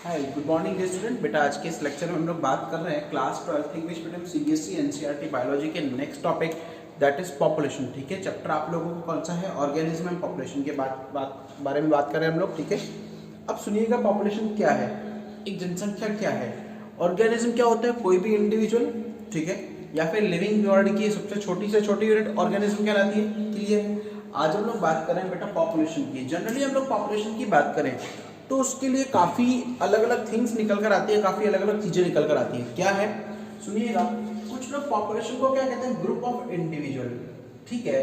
हाय good morning dear student. बेटा आज के इस लेक्चर में हम लोग बात कर रहे हैं class 12 English medium CBSE NCERT biology के next topic that is population. ठीक है, चैप्टर आप लोगों को कौन सा है? ऑर्गेनिज्म एंड पॉपुलेशन के बारे में बात कर रहे हैं हम लोग। ठीक है, अब सुनिएगा पॉपुलेशन क्या है, एक जनसंख्या क्या है, ऑर्गेनिज्म क्या होता है, कोई भी इंडिविजुअल, ठीक है, या फिर लिविंग वर्ल्ड की सबसे छोटी से छोटी यूनिट ऑर्गेनिज्म कहलाती है। क्लियर? आज हम लोग बात कर रहे हैं बेटा पॉपुलेशन की। जनरली हम लोग पॉपुलेशन की बात करें तो उसके लिए काफी अलग अलग थिंग्स निकल कर आती है, काफी अलग अलग चीजें निकल कर आती है। क्या है सुनिएगा, कुछ लोग पॉपुलेशन को क्या कहते हैं? Group of individual. ठीक है,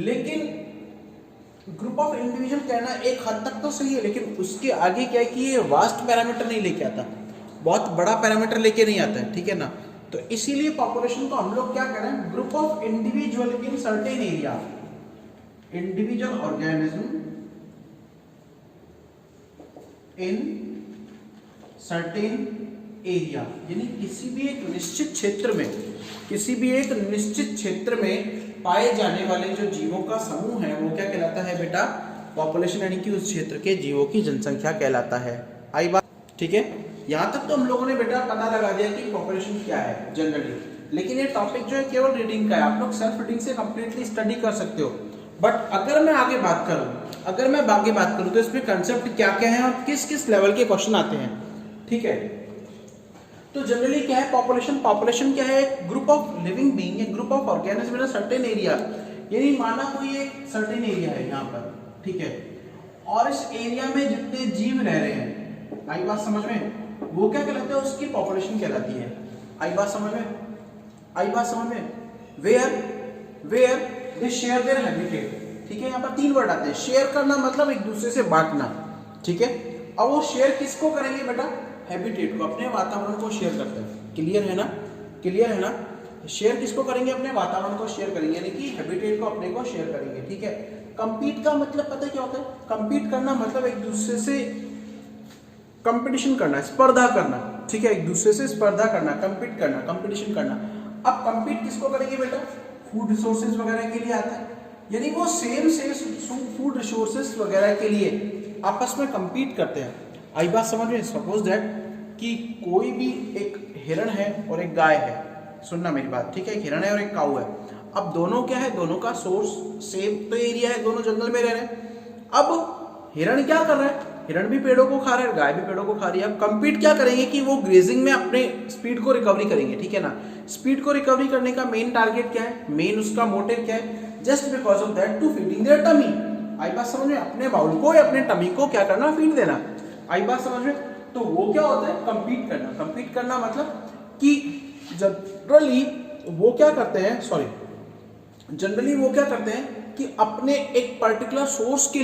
लेकिन ग्रुप ऑफ इंडिविजुअल कहना एक हद तक तो सही है, लेकिन उसके आगे क्या है कि ये वास्ट पैरामीटर नहीं लेके आता, बहुत बड़ा पैरामीटर लेके नहीं आता है। ठीक है ना, तो इसीलिए पॉपुलेशन को हम लोग क्या कह रहे हैं? Group of individual in certain area, individual organism in certain area, यानी किसी भी एक निश्चित क्षेत्र में पाए जाने वाले जो जीवों का समूह है वो क्या कहलाता है बेटा? पॉपुलेशन, यानी कि उस क्षेत्र के जीवों की जनसंख्या कहलाता है। आई बात? ठीक है, यहां तक तो हम लोगों ने बेटा पता लगा दिया कि पॉपुलेशन क्या है जनरली, लेकिन ये टॉपिक जो है केवल रीडिंग का है, आप लोग सेल्फ रीडिंग से कंप्लीटली स्टडी कर सकते हो। बट अगर मैं आगे बात करूं तो इसमें कंसेप्ट क्या क्या है और किस किस लेवल के क्वेश्चन आते हैं। ठीक है, तो जनरली क्या है पॉपुलेशन क्या है? ग्रुप ऑफ लिविंग बीइंग, एक group of organism in a certain area, यानी माना कोई एक सर्टेन एरिया है यहाँ पर, ठीक है, और इस एरिया में जितने जीव रह रहे हैं, आई बात समझ में, वो क्या कहलाता है? उसकी पॉपुलेशन कहलाती है। आई बात समझ में, where they share their habitat. ठीक है, यहाँ पर तीन वर्ड आते हैं। शेयर करना मतलब एक दूसरे से बांटना। ठीक है, अब वो शेयर किसको करेंगे बेटा? हैबिटेट को, अपने वातावरण को शेयर करते हैं। क्लियर है ना? शेयर किसको करेंगे? अपने वातावरण को शेयर करेंगे, यानी कि हैबिटेट को अपने को शेयर करेंगे। ठीक है, कंपीट का मतलब पता है क्या होता है? कंपीट करना मतलब एक दूसरे से कंपटीशन करना, स्पर्धा करना। ठीक है, एक दूसरे से स्पर्धा करना, कंपीट करना, कंपटीशन करना। अब कंपीट किसको करेंगे बेटा? फूड रिसोर्सेज वगैरह के लिए आता है, यानी वो सेम फूड रिसोर्सेज वगैरह के लिए आपस में कंपीट करते हैं। आई बात समझ में? सपोज दैट कि कोई भी एक हिरण है और एक गाय है, सुनना मेरी बात, ठीक है, एक हिरण है और एक काऊ है। अब दोनों क्या है? दोनों का सोर्स सेम तो एरिया है, दोनों जंगल में रह रहे हैं। अब हिरण क्या कर रहा है? हिरण भी पेड़ों को खा रहा है, गाय भी पेड़ों को खा रही है। अब कंपीट क्या करेंगे कि वो ग्रेजिंग में अपने स्पीड को रिकवरी करेंगे। ठीक है ना, स्पीड को रिकवरी करने का मेन टारगेट क्या है? मेन उसका मोटिव क्या है? Just because of that to feeding their tummy. आई बात समझ में? अपने बाउल को या अपने टमी को क्या करना? फीड देना। आई बात समझ में? तो वो क्या होता है? कंपीट करना मतलब कि जनरली वो क्या करते हैं कि अपने एक पर्टिकुलर सोर्स के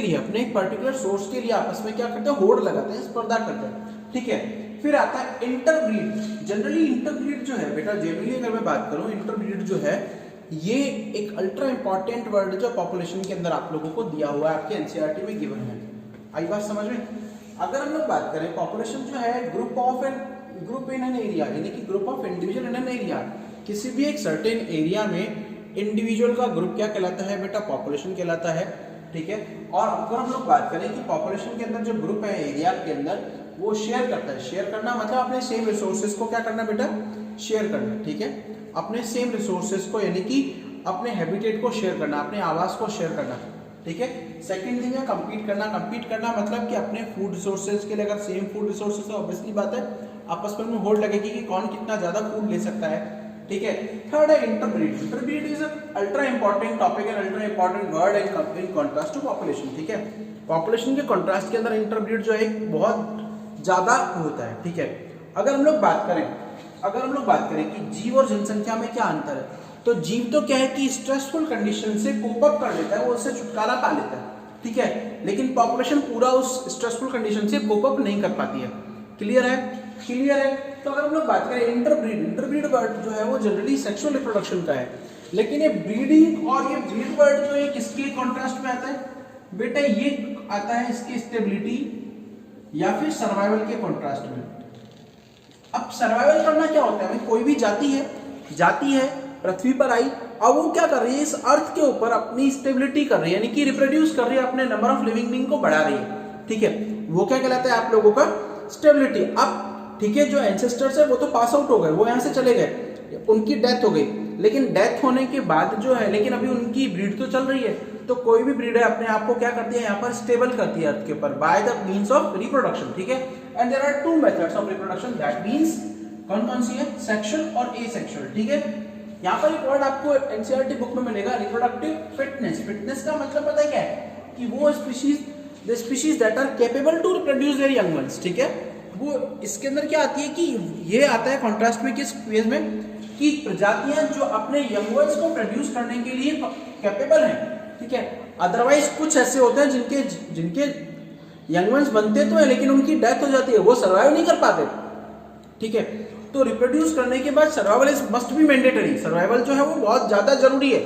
लिए आपस में क्या करते हैं? होड़ लगाते हैं, स्पर्धा करते हैं। ठीक है, फिर आता है इंटरब्रीड। जनरली इंटरब्रीड जो है बेटा, जनरली अगर मैं बात करूं, इंटरब्रीड जो है ये एक अल्ट्रा इंपॉर्टेंट वर्ड जो पॉपुलेशन के अंदर आप लोगों को दिया हुआ है, आपके एनसीईआरटी में गिवन है। आई बात समझ में? अगर हम लोग बात करें पॉपुलेशन जो है ग्रुप इन एन एरिया, यानी कि group of individual in an area, किसी भी एक सर्टेन एरिया में इंडिविजुअल का ग्रुप क्या कहलाता है बेटा? पॉपुलेशन कहलाता है। ठीक है, और अगर हम लोग बात करें कि पॉपुलेशन के अंदर जो ग्रुप है एरिया के अंदर, वो शेयर करता है। शेयर करना मतलब अपने सेम रिसोर्सेज को क्या करना बेटा? शेयर करना। ठीक है, अपने सेम रिसोर्सेज को, यानी कि अपने हैबिटेट को शेयर करना, अपने आवास को शेयर करना। ठीक है, सेकंड थिंग है कंपीट करना मतलब कि अपने फूड रिसोर्सेज के लिए, अगर सेम फूड रिसोर्सेज है ऑब्वियसली बात है आपस में होड़ लगेगी कि कौन कितना ज्यादा फूड ले सकता है। ठीक है, थर्ड है interbreed is ultra important topic and ultra important word in contrast to population. ठीक है, पॉपुलेशन के कॉन्ट्रास्ट के अंदर इंटरब्रीड जो है बहुत ज्यादा होता है। ठीक है, अगर हम लोग बात करें कि जीव और जनसंख्या में क्या अंतर है, तो जीव तो क्या है कि स्ट्रेसफुल कंडीशन से कोप अप कर लेता है, वो उससे छुटकारा पा लेता है। ठीक है, लेकिन पॉपुलेशन पूरा उस स्ट्रेसफुल कंडीशन से कोप अप नहीं कर पाती है। क्लियर है? तो अगर हम लोग बात करें इंटरब्रीड वर्ड जो है वो जनरली सेक्सुअल रिप्रोडक्शन का है, लेकिन ये ब्रीडिंग और ये ब्रीड वर्ड जो है किसके कॉन्ट्रास्ट में आता है बेटा? ये आता है इसकी स्टेबिलिटी या फिर सर्वाइवल के कॉन्ट्रास्ट में। अब सर्वाइवल करना क्या होता है? कोई भी जाति है पृथ्वी पर आई, अब वो क्या कर रही है? इस अर्थ के ऊपर अपनी स्टेबिलिटी कर रही है, यानी कि रिप्रोड्यूस कर रही है, अपने नंबर ऑफ लिविंग बीइंग को बढ़ा रही है। ठीक है, वो क्या कहलाता है आप लोगों का स्टेबिलिटी। अब ठीक है, जो एंसेस्टर्स है वो तो पास आउट हो गए, वो यहाँ से चले गए, उनकी डेथ हो गई, लेकिन डेथ होने के बाद जो है, लेकिन अभी उनकी ब्रीड तो चल रही है, तो कोई भी ब्रीड है अपने आप को क्या करती है यहाँ पर स्टेबल करती है अर्थ के ऊपर by the means of reproduction. ठीक है, and there are two methods of reproduction, that means कौन कौन सी है, सेक्सुअल और एसेक्सुअल। ठीक है, यहाँ पर एक वर्ड आपको एनसीईआरटी बुक में मिलेगा, रिप्रोडक्टिव फिटनेस। फिटनेस का मतलब पता है क्या है कि वो the species that are capable to reproduce their young ones. ठीक है, वो इसके अंदर क्या आती है कि ये आता है कॉन्ट्रास्ट में किस फेज में, कि प्रजातियां जो अपने यंग वंस को प्रोड्यूस करने के लिए कैपेबल हैं। ठीक है, अदरवाइज कुछ ऐसे होते हैं जिनके यंग वंस बनते तो है लेकिन उनकी डेथ हो जाती है, वो सर्वाइव नहीं कर पाते। ठीक है, तो रिप्रोड्यूस करने के बाद survival is must be mandatory, survival जो है वो बहुत ज्यादा जरूरी है।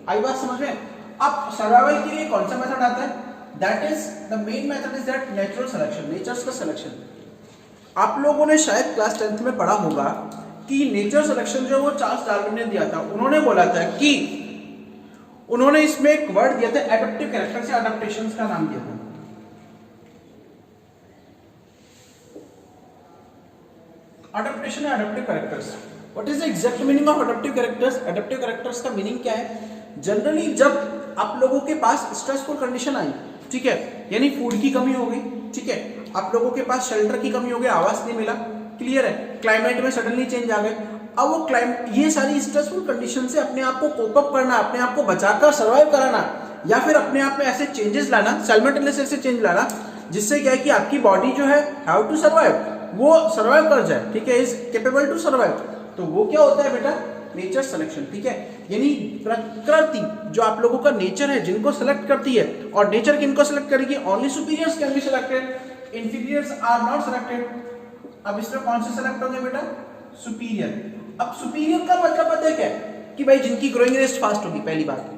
आई बात समझ में? अब सर्वाइवल के लिए कौन सा मेथड आता है, that is the main method is that natural selection, nature's का सिलेक्शन। आप लोगों ने शायद क्लास 10th में पढ़ा होगा कि नेचर सिलेक्शन जो वो चार्ल्स डार्विन ने दिया था, उन्होंने बोला था कि उन्होंने इसमें एक वर्ड दिया था एडप्टिव कैरेक्टर्स या अडप्टेशंस का नाम दिया था। अडप्टेशन या adaptive characters, what is the exact meaning of adaptive characters? Adaptive characters का मीनिंग क्या है? जनरली जब आप लोगों के पास स्ट्रेसफुल कंडीशन आई, ठीक है, यानी फूड की कमी हो गई, ठीक है, आप लोगों के पास शेल्टर की कमी हो गई, आवास नहीं मिला, क्लियर है, क्लाइमेट में सडनली चेंज आ गए, अब वो ये सारी स्ट्रेसफुल कंडीशन से अपने आप को कोप अप करना, अपने आप को बचाकर सर्वाइव कराना, या फिर अपने आप में ऐसे चेंजेस लाना, साइमल्टेनियसली ऐसे चेंज लाना जिससे क्या है कि आपकी बॉडी जो है हाउ टू सर्वाइव, वो सर्वाइव कर जाए। ठीक है, इज केपेबल टू सर्वाइव। तो वो क्या होता है बेटा, नेचर सिलेक्शन। ठीक है, यानी प्रकृति जो आप लोगों का नेचर है जिनको सेलेक्ट करती है, और नेचर किनको सेलेक्ट करेगी, only superiors can be selected, inferiors are not selected. अब इसमें कौन से सेलेक्ट होंगे बेटा, सुपीरियर। अब सुपीरियर का मतलब पता है क्या है कि भाई जिनकी ग्रोइंग रेट फास्ट होगी, पहली बात,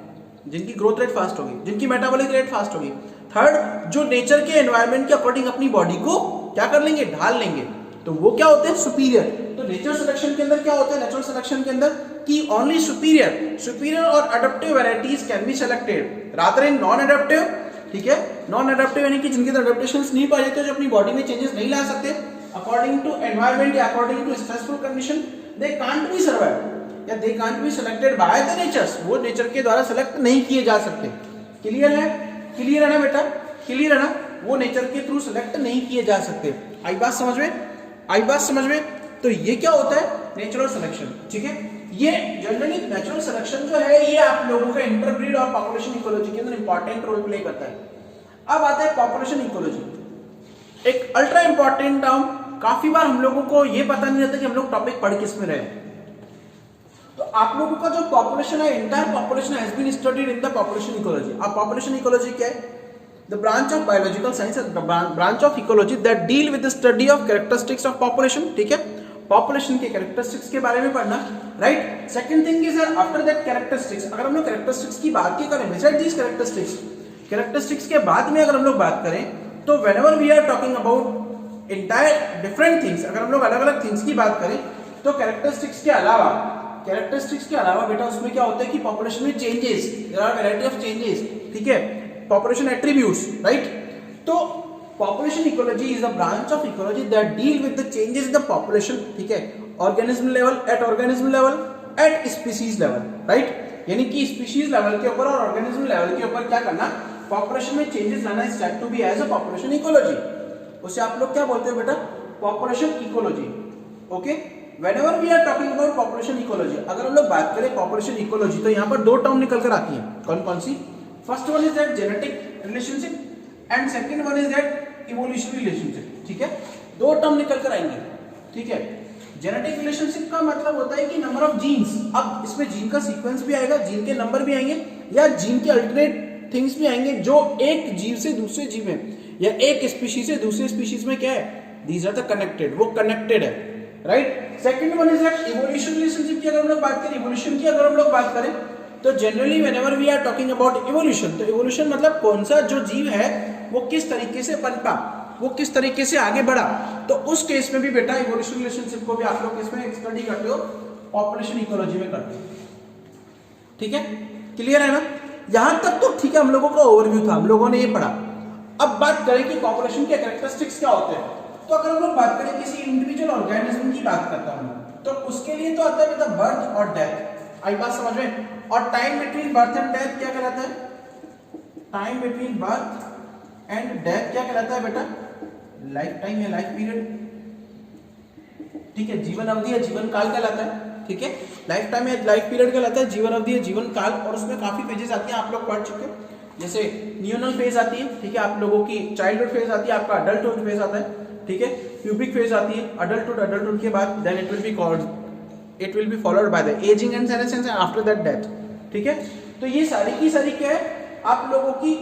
जिनकी ग्रोथ रेट फास्ट होगी, जिनकी मेटाबॉलिक रेट फास्ट होगी। थर्ड, जो नेचर के एनवायरनमेंट के अकॉर्डिंग अपनी बॉडी को क्या कर लेंगे, ढाल लेंगे, तो वो क्या होते हैं, सुपीरियर। तो नेचर सिलेक्शन के अंदर क्या होता है, नेचुरल सिलेक्शन के अंदर कि ओनली सुपीरियर और adaptive varieties can be selected rather in non adaptive. ठीक है, नॉन अडप्टिव यानी कि जिनके अंदर अडप्टेशंस नहीं पाए जाते, जो अपनी बॉडी में चेंजेस नहीं ला सकते अकॉर्डिंग टू एनवायरनमेंट या according to stressful condition, they can't be survive या they can't be selected by the natures, वो नेचर के द्वारा सेलेक्ट नहीं किए जा सकते। क्लियर है? क्लियर है ना बेटा, क्लियर है ना, वो नेचर के थ्रू सेलेक्ट नहीं किए जा सकते। आई बात समझ में? आई बात समझ में? तो ये क्या होता है, नेचुरल सिलेक्शन। ठीक है, ये जनरली नेचुरल सिलेक्शन जो है ये आप लोगों का इंटरब्रीड और पॉपुलेशन इकोलॉजी के अंदर इंपॉर्टेंट रोल प्ले करता है। अब आता है पॉपुलेशन इकोलॉजी, एक अल्ट्रा इंपॉर्टेंट टर्म। काफी बार हम लोगों को ये पता नहीं रहता कि हम लोग टॉपिक पढ़ किस में रहे। तो आप लोगों का जो पॉपुलेशन है, entire population has been studied in the population ecology. अब पॉपुलेशन इकोलॉजी क्या है? The branch of biological science is the branch of ecology that deal with the study of characteristics of population. ठीक है, population के characteristics के बारे में पढ़ना, right. Second thing is after that characteristics, अगर हम लोग कैरेक्टरिस्टिक्स की बात की करें, बिसाइड दीस कैरेक्टरिस्टिक्स के बाद में अगर हम लोग बात करें, तो whenever we are talking about entire different things, अगर हम लोग अलग अलग थिंग्स की बात करें, तो कैरेक्टरिस्टिक्स के अलावा बेटा उसमें क्या होता है कि पॉपुलेशन में changes, there are variety of changes. ठीक है, population attributes, right? तो population ecology is a branch of ecology that deal with the changes in the population, ठीक है, organism level, at species level, right? यानी कि species level के ऊपर और organism level के ऊपर क्या करना, population में changes लाना is said to be as a population ecology। उसे आप लोग क्या बोलते हो बेटा, population ecology, okay? Whenever we are talking about population ecology, अगर हम लोग बात करें population ecology, तो यहाँ पर दो टर्म निकल कर आती हैं, कौन कौन सी? First one is that genetic relationship and second one is that evolutionary relationship। ठीक है, दो टर्म निकल कर आएंगे। ठीक है, जेनेटिक रिलेशनशिप का मतलब होता है कि नंबर ऑफ जीन्स, अब इसमें जीन का सीक्वेंस भी आएगा, जीन के नंबर भी आएंगे, या जीन के अल्टरनेट थिंग्स भी आएंगे जो एक जीव से दूसरे जीव में या एक स्पीशीज से दूसरे स्पीशीज में क्या है, दीज आर द कनेक्टेड, वो कनेक्टेड है, right. Second one is that evolution relationship की अगर हम लोग बात करें, इवोल्यूशन की अगर हम लोग बात करें, तो generally whenever we are talking about evolution, तो इवोल्यूशन मतलब कौन सा जो जीव है वो किस तरीके से पनपा, वो किस तरीके से आगे बढ़ा। तो उस केस में भी बेटा इवोल्यूशन रिलेशनशिप को भी आप लोग इसमें स्टडी करते हो, पॉपुलेशन इकोलॉजी में करते हो। ठीक है, क्लियर है ना, यहां तक तो ठीक है, हम लोगों का ओवरव्यू था, हम लोगों ने ये पढ़ा। अब बात करें कि पॉपुलेशन के कैरेक्टरिस्टिक्स क्या होते हैं, तो अगर हम लोग बात करें किसी इंडिविजुअल ऑर्गेनिज्म की बात करता हूं तो उसके लिए तो आता है बेटा बर्थ और डेथ, आई बात समझ में, और time between birth and death क्या कहलाता है, time between birth and death क्या कहलाता है बेटा, लाइफ टाइम या लाइफ पीरियड, ठीक है, जीवन अवधि या जीवन काल कहलाता है, ठीक है, लाइफ टाइम या लाइफ पीरियड कहलाता है, जीवन अवधि या जीवन काल, और उसमें काफी फेजेस आती हैं, आप लोग पढ़ चुके हैं, जैसे नियोनल फेज आती है, ठीक है, आप लोगों की चाइल्डहुड फेज आती है, आपका अडल्टहुड फेज आता है, ठीक है, प्यूबिक फेज आती है, अडल्टहुड के बाद then it will be followed by the ageing and senescence and after that death, ठीक है, तो ये सारी की सारी क्या है आप लोगों की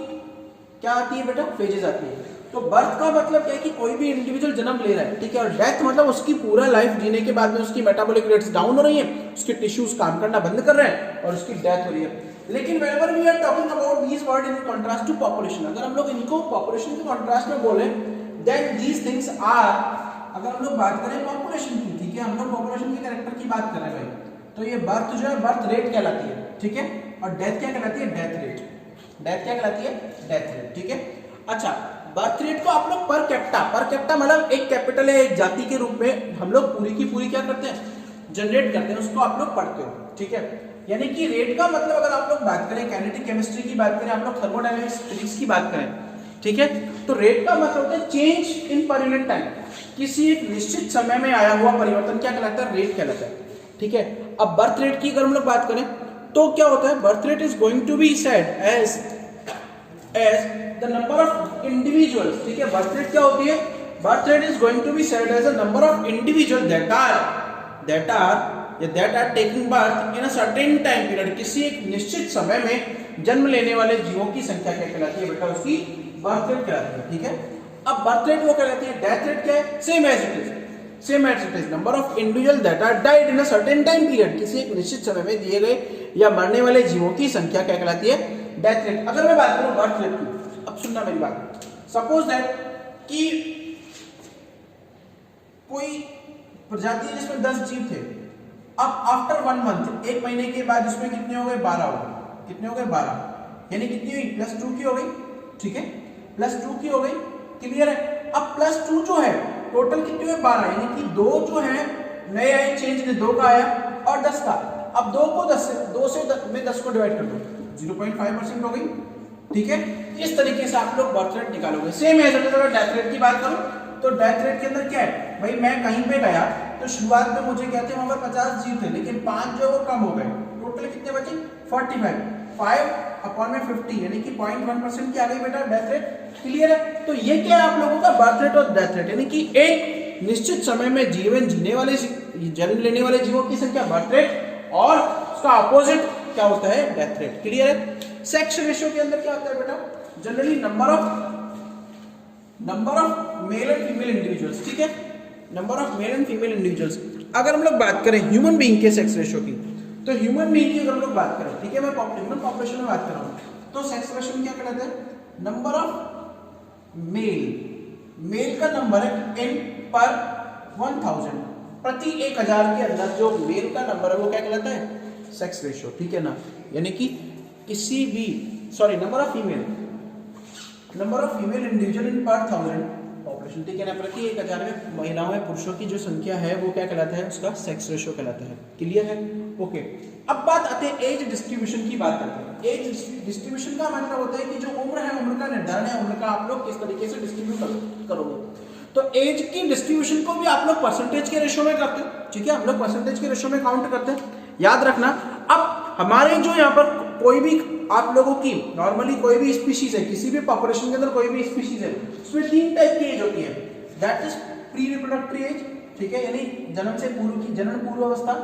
क्या आती है बेटा, फेजेस आती है। तो बर्थ का मतलब क्या है कि कोई भी इंडिविजुअल जन्म ले रहा है, ठीक है, और डेथ मतलब उसकी पूरा लाइफ जीने के बाद में उसकी मेटाबॉलिक रेट्स डाउन हो रही है, उसके टिश्यूज काम करना बंद कर रहे हैं और उसकी डेथ हो रही है। लेकिन whenever we are talking about these words in contrast to population, अगर हम लोग इनको पॉपुलेशन के कॉन्ट्रास्ट में बोले then these things are, अगर हम लोग बात करें पॉपुलेशन की, ठीक है, हम लोग पॉपुलेशन के कैरेक्टर की बात कर रहे हैं भाई, तो ये बर्थ जो है बर्थ रेट कहलाती है, ठीक है, और डेथ क्या कहलाती है, डेथ रेट, डेथ क्या कहलाती है, डेथ रेट, ठीक है। अच्छा, बर्थ रेट को आप लोग पर कैप्टा मतलब एक कैपिटल है, एक जाति के रूप में हम लोग पूरी की पूरी क्या करते हैं, जनरेट करते हैं, उसको आप लोग पढ़ते हो, ठीक है, यानी कि रेट का मतलब अगर आप लोग बात करें काइनेटिक केमिस्ट्री की बात करें, आप लोग थर्मोडायनामिक्स फिजिक्स की बात करें, ठीक है, तो रेट का मतलब होता है change in per unit time, किसी एक निश्चित समय में आया हुआ परिवर्तन क्या कहलाता है, रेट कहलाता है, ठीक है। अब बर्थ रेट की अगर हम लोग बात करें तो क्या होता है, birth rate is going to be said as the number of individuals, ठीक है, बर्थ रेट क्या होती है, birth rate is going to be said as the number of individual that are taking birth in a certain time period, किसी एक निश्चित समय में जन्म लेने वाले जीवों की संख्या क्या कहलाती है बेटा, उसकी बर्थ रेट कहलाती है, ठीक है। अब बर्थ रेट वो कहलाती है, डेथ रेट क्या है, same as it is number of individual that are died in a certain time period, किसी एक निश्चित समय में दिए गए या मरने वाले जीवों की संख्या क्या कहलाती है, डेथ रेट। अगर मैं बात करूं बर्थ रेट की, अब सुनना मेरी बात, सपोज दैट कि कोई प्रजाति जिसमें 10 जीव थे, अब आफ्टर 1 मंथ, एक महीने के बाद उसमें कितने हो गए, 12 हो गए, कितने हो गए, 12, यानी कितनी हुई, +2 की हो गई, ठीक है, +2 की हो गई, क्लियर है। अब +2 जो है टोटल कितने हुए, 12, यानी कि 2 जो है नए आए, चेंज ने 2 का आया और 10 का, अब 2 को 10 में 10 को डिवाइड कर दो, 0.5% हो गई, ठीक है। इस तरीके से आप लोग बर्थ रेट निकालोगे। सेम है, अगर डेथ रेट की बात करूं तो डेथ रेट के अंदर क्या है भाई, मैं कहीं पे गया तो शुरुआत में मुझे कहते हैं वहां पर 50 जीव थे, लेकिन 5 जो वो कम हो गए, टोटल कितने बचे, 45, 5/50 यानी कि 0.1% की आ गई बेटा डेथ रेट, क्लियर है। तो ये क्या है आप लोगों का बर्थ रेट और डेथ रेट, यानी कि एक निश्चित समय में जीवन जीने वाले जन्म लेने वाले जीवों की संख्या बर्थ रेट, और उसका अपोजिट क्या होता है, डेथ रेट, क्लियर है। सेक्स रेशियो के अंदर क्या होता है बेटा, generally number of male and female individuals, ठीक है, number of male and female individuals. अगर हम लोग बात करें ह्यूमन बीइंग के सेक्स रेशियो की, तो ह्यूमन बीइंग की अगर हम लोग बात करें, ठीक है, मैं ह्यूमन पॉपुलेशन में बात कर रहा हूं, तो सेक्स रेशियो में क्या कहलाता है, नंबर ऑफ मेल का नंबर है n पर 1000, प्रति 1000 के अंदर जो मेल का नंबर है वो क्या कहलाता है, सेक्स रेशियो, ठीक है ना, यानी कि किसी भी number of female individual in पर 1000 पॉपुलेशन, ठीक है ना, प्रति 1000 में महिलाओं में पुरुषों की जो संख्या है वो क्या कहलाता है, उसका सेक्स रेशियो कहलाता है, क्लियर है, ओके। अब बात आते हैं एज डिस्ट्रीब्यूशन की बात करते हैं। एज डिस्ट्रीब्यूशन का मतलब होता है कि जो उम्र है, उम्र का निर्धारण है, उम्र का आप लोग किस तरीके से डिस्ट्रीब्यूट करोगे। तो एज की डिस्ट्रीब्यूशन को भी आप लोग परसेंटेज के रेशियो में करते हैं, ठीक है, हम लोग परसेंटेज के रेशियो में काउंट करते हैं, याद रखना। अब हमारे जो यहाँ पर कोई भी आप लोगों की नॉर्मली कोई भी स्पीशीज है, किसी भी पॉपुलेशन के अंदर कोई भी स्पीशीज है, उसमें 3 टाइप की एज होती है, that is pre reproductory age, ठीक है, यानी जन्म से पूर्व की जनन पूर्व अवस्था।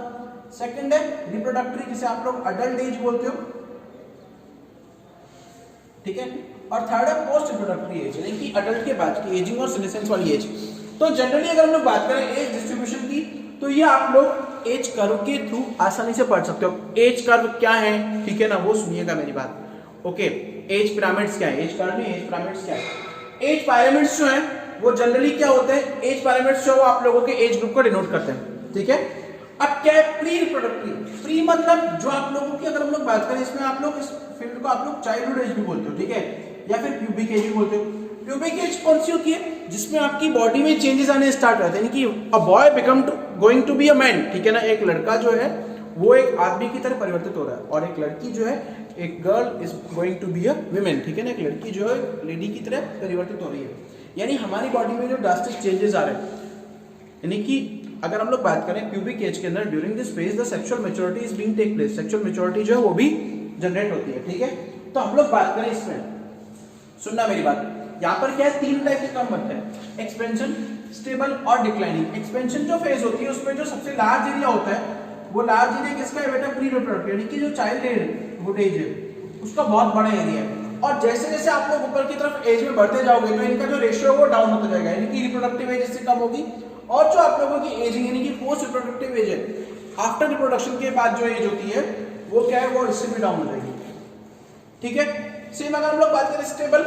सेकंड है रिप्रोडक्टरी, जिसे आप लोग अडल्ट एज बोलते हो, ठीक है, और थर्ड है पोस्ट रिप्रोडक्टरी एज, यानी कि अडल्ट के बाद की एजिंग और सीनेसेंस वाली एज। तो जनरली अगर हम लोग बात करें एज डिस्ट्रीब्यूशन की, तो ये आप लोग एज कर्व के थ्रू आसानी से पढ़ सकते हो। एज कर्व क्या है, ठीक है ना, वो सुनिएगा मेरी बात, ओके। एज पिरामिड्स क्या है, एज कर्व नहीं, एज पिरामिड्स क्या है। एज पिरामिड्स जो है वो जनरली क्या होते हैं, एज पिरामिड्स जो वो आप लोगों के एज ग्रुप को डिनोट करते हैं, ठीक है। अब क्या है प्री रिप्रोडक्टरी, प्री मतलब जो आप लोगों की, अगर हम लोग बात करें इसमें आप लोग इस फील्ड को आप लोग चाइल्डहुड एज भी बोलते हो, ठीक है, या फिर प्यूबिक एज भी बोलते हो। प्यूबिक एज कौन सी होती है? जिसमें आपकी बॉडी में चेंजेस आने स्टार्ट होते हैं, कि a boy become going to be a man, ठीक है ना। एक लड़का जो है वो एक आदमी की तरह परिवर्तित हो रहा है, और एक लड़की जो है, एक girl is going to be a women, ठीक है ना। एक लड़की जो है लेडी की तरह परिवर्तित हो रही है, यानी हमारी बॉडी में जो ड्रास्टिक चेंजेस आ रहे हैं, यानी कि अगर हम लोग बात करें प्यूबिक एज के अंदर, during this phase the sexual maturity is being take place, sexual maturity जो है वो भी जनरेट होती है, ठीक है। तो हम लोग बात करें इसमें, सुनना मेरी बात, यहाँ पर क्या है, 3 टाइप के टर्म बनते हैं, एक्सपेंशन, स्टेबल और डिक्लाइनिंग। एक्सपेंशन जो फेज होती है उसमें जो सबसे लार्ज एरिया होता है, वो लार्ज एरिया किसका है बेटा? प्री रिप्रोडक्टिव, यानी कि जो चाइल्डहुड एज है उसका बहुत बड़ा एरिया है। और जैसे जैसे आप लोग ऊपर की तरफ एज में बढ़ते जाओगे तो इनका जो रेशियो है वो डाउन होता जाएगा, यानी कि रिप्रोडक्टिव एज इससे कम होगी, और जो आप लोगों की एजिंग यानी कि पोस्ट रिप्रोडक्टिव एज है, आफ्टर रिप्रोडक्शन के बाद जो एज होती है वो क्या है, वो इससे भी डाउन हो जाएगी, ठीक है। सेम अगर हम लोग बात करें स्टेबल,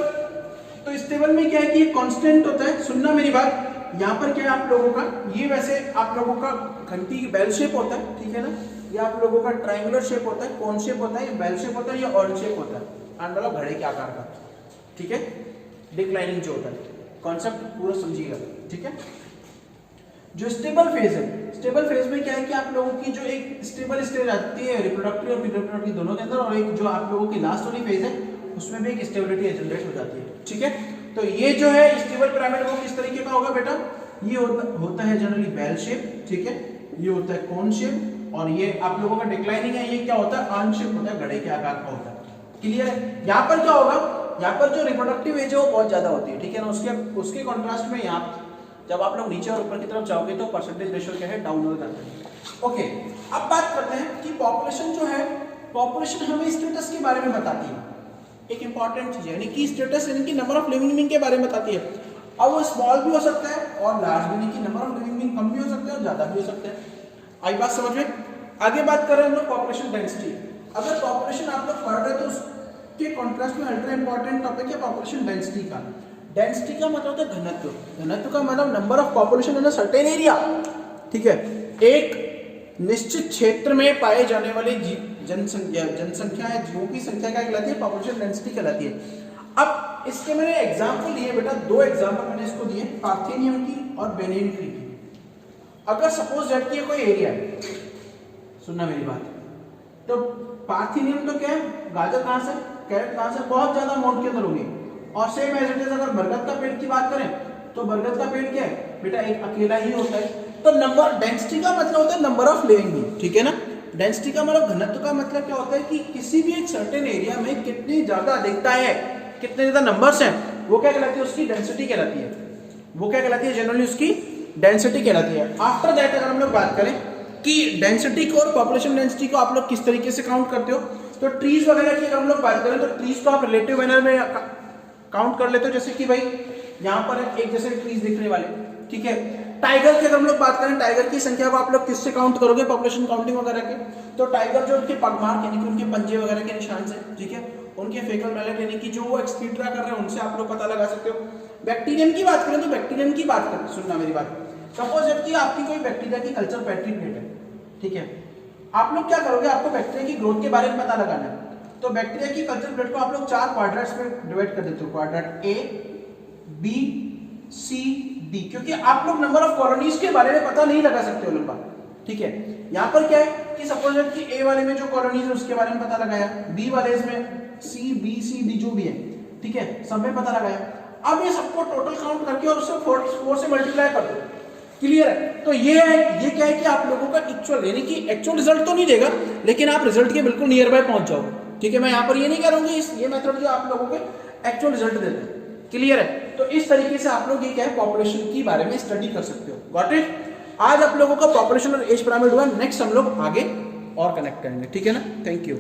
तो स्टेबल में क्या है कि ये कांस्टेंट होता है। सुनना मेरी बात, यहाँ पर क्या है आप लोगों का, ये वैसे आप लोगों का घंटी बेल शेप होता है, ठीक है ना। ये आप लोगों का ट्रायंगुलर शेप होता है, कोन शेप होता है, ये बेल शेप होता है, ये ऑल शेप होता है, मतलब घड़े के आकार का, ठीक है। डिक्लाइनिंग जो होता है, कॉन्सेप्ट पूरा समझिएगा, ठीक है। जो स्टेबल फेज है, स्टेबल फेज में क्या है कि आप लोगों की जो एक स्टेबल स्टेज आती है रिप्रोडक्टिव और रिप्रोडक्टिव दोनों के अंदर, और एक जो आप लोगों की लास्ट वाली फेज है उसमें भी एक स्टेबिलिटी जनरेट हो जाती है, ठीक है। तो ये जो है स्टेबल पिरामिड वो किस तरीके का होगा बेटा? ये होता है जनरली बेल शेप, ठीक है। ये होता है कोन शेप, और ये आप लोगों का डिक्लाइनिंग है, ये क्या होता है? आर्म शेप होता है, घड़े के आकार का होता है, क्लियर है। यहाँ पर क्या होगा, यहाँ पर जो रिप्रोडक्टिव एज है वो बहुत ज्यादा होती है, ठीक है ना। उसके कॉन्ट्रास्ट में यहाँ जब आप लोग नीचे और ऊपर की तरफ जाओगे तो परसेंटेज रेशियो क्या है, डाउन हो जाता है। ओके, अब बात करते हैं कि पॉपुलेशन जो है, पॉपुलेशन हमें स्टेटस के बारे में बताती है, एक इंपॉर्टेंट चीज है, यानी कि स्टेटस यानी कि नंबर ऑफ लिविंग बीइंग के बारे में बताती है। अब वो स्मॉल भी हो सकता है और लार्ज भी, यानी कि नंबर ऑफ लिविंग बीइंग कम भी हो सकते हैं और ज्यादा भी हो सकते हैं। आई बात समझ में? आगे बात कर रहे हैं हम लोग पॉपुलेशन डेंसिटी। अगर पॉपुलेशन आप लोग पढ़ रहे हैं तो उसके कॉन्ट्रास्ट में अल्ट्रा इंपॉर्टेंट टॉपिक है पॉपुलेशन डेंसिटी का। डेंसिटी का मतलब होता है घनत्व, घनत्व का मतलब number of population in a certain area, ठीक है। एक निश्चित क्षेत्र में पाए जाने वाले जनसंख्या है, जीवों की संख्या क्या कहलाती है? पॉपुलेशन डेंसिटी कहलाती है। अब इसके मैंने एग्जाम्पल लिए बेटा, 2 एग्जाम्पल मैंने इसको दिए, पार्थेनियम की और बेनियन ट्री की। अगर सपोज दैट कि कोई एरिया है, सुनना मेरी बात, तो पार्थेनियम तो क्या है, गाजर कहां से, कैरेट कहां से, बहुत ज्यादा अमाउंट के अंदर होगी। और सेम एज इट इज अगर बरगद का पेड़ की बात करें तो बरगद का पेड़ क्या है बेटा, एक अकेला ही होता है। तो नंबर, डेंसिटी का मतलब होता है नंबर ऑफ लिविंग बीइंग, ठीक है ना। डेंसिटी का मतलब, घनत्व का मतलब क्या होता है कि किसी भी एक सर्टेन एरिया में कितनी ज्यादा अधिकता है, कितने ज्यादा नंबर्स हैं, वो क्या कहलाती है? उसकी डेंसिटी कहलाती है। वो क्या कहलाती है? जनरली उसकी डेंसिटी कहलाती है। आफ्टर दैट अगर हम लोग बात करें कि डेंसिटी को और पॉपुलेशन डेंसिटी को आप लोग किस तरीके से काउंट करते हो, तो ट्रीज वगैरह की अगर हम लोग बात करें तो ट्रीज को आप रिलेटिव मैनर में काउंट कर लेते हो, जैसे कि भाई यहाँ पर एक जैसे ट्रीज दिखने वाले, ठीक है। टाइगर की अगर हम लोग बात करें, टाइगर की संख्या को आप लोग किससे काउंट करोगे? पॉपुलेशन काउंटिंग वगैरह के। तो टाइगर जो उनके पगमार्क यानी कि उनके पंजे वगैरह के निशान से, ठीक है, उनके फेकल मैलेट यानी कि जो वो एक्सक्रीटा कर रहे हैं उनसे आप लोग पता लगा सकते हो। बैक्टीरियम की बात करें तो बैक्टीरियम की बात करें, सुनना मेरी बात, सपोज जबकि आपकी कोई बैक्टीरिया की कल्चर पेट्री प्लेट है, ठीक है, आप लोग क्या करोगे? आपको बैक्टीरिया की ग्रोथ के बारे में पता लगाना है। तो बैक्टीरिया की कल्चर प्लेट को आप लोग 4 क्वाड्रेंट्स में डिवाइड कर देते हो, क्वाड्रेंट ए, बी, सी, डी, क्योंकि आप लोग नंबर ऑफ कॉलोनीज के बारे में पता नहीं लगा सकते हो लंबा, ठीक है। यहाँ पर क्या है कि सपोज कि ए वाले में जो कॉलोनीज है उसके बारे में पता लगाया, बी वाले में सी, बी, सी, डी जो भी है, ठीक है, सब में पता लगाया। अब ये सबको टोटल काउंट करके और उससे 4 से मल्टीप्लाई कर दो, क्लियर है। तो ये क्या है कि आप लोगों का एक्चुअल, यानी कि एक्चुअल रिजल्ट तो नहीं देगा लेकिन आप रिजल्ट के बिल्कुल नियर बाय पहुंच जाओगे, ठीक है। मैं यहाँ पर ये नहीं कह रहा हूँ कि ये मेथड जो आप लोगों के एक्चुअल रिजल्ट देते हैं, क्लियर है। तो इस तरीके से आप लोग ये क्या है पॉपुलेशन के बारे में स्टडी कर सकते हो, गॉट इट। आज आप लोगों का पॉपुलेशन और एज पिरामिड हुआ, नेक्स्ट हम लोग आगे और कनेक्ट करेंगे, ठीक है ना। Thank you.